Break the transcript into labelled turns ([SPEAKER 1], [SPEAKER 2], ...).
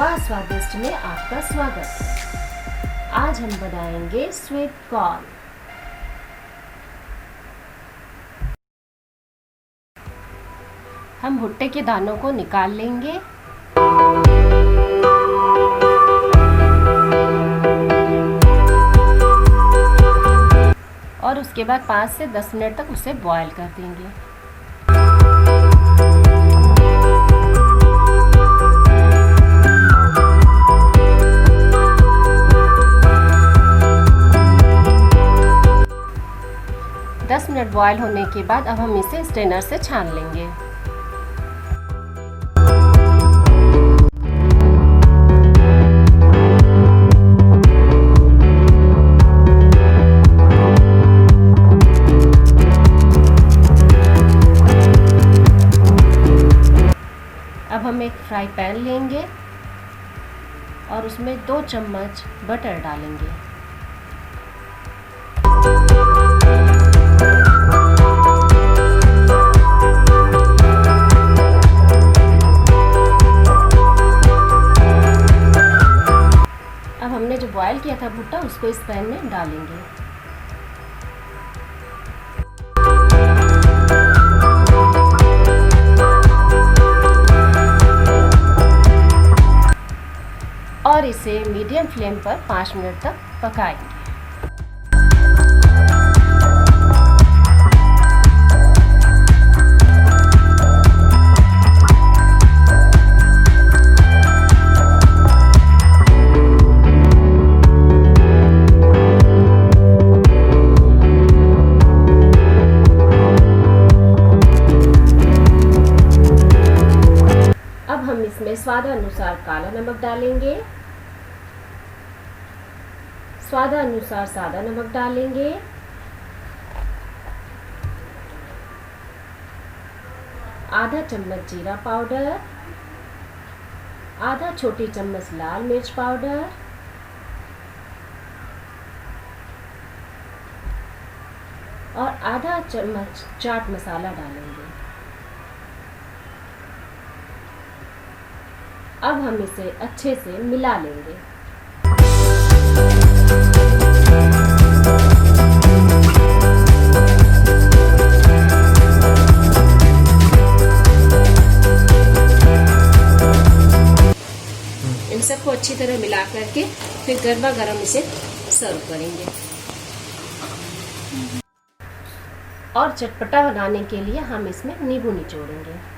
[SPEAKER 1] वाह स्वादिष्ट में आपका स्वागत है। आज हम बनाएंगे स्वीट कॉर्न। हम भुट्टे के दानों को निकाल लेंगे और उसके बाद 5 से 10 मिनट तक उसे बॉयल कर देंगे। दस मिनट बॉयल होने के बाद अब हम इसे स्ट्रेनर से छान लेंगे। अब हम एक फ्राई पैन लेंगे और उसमें 2 चम्मच बटर डालेंगे। अब हमने जो बॉयल किया था भुट्टा उसको इस पैन में डालेंगे। और इसे मीडियम फ्लेम पर 5 मिनट तक पकाएंगे। अब हम इसमें स्वादानुसार काला नमक डालेंगे, स्वादानुसार सादा नमक डालेंगे, आधा चम्मच जीरा पाउडर, आधा छोटी चम्मच लाल मिर्च पाउडर, और आधा चम्मच चाट मसाला डालेंगे। अब हम इसे अच्छे से मिला लेंगे। इन सबको अच्छी तरह मिला करके फिर गरमा गरम इसे सर्व करेंगे। और चटपटा बनाने के लिए हम इसमें नींबू निचोड़ेंगे।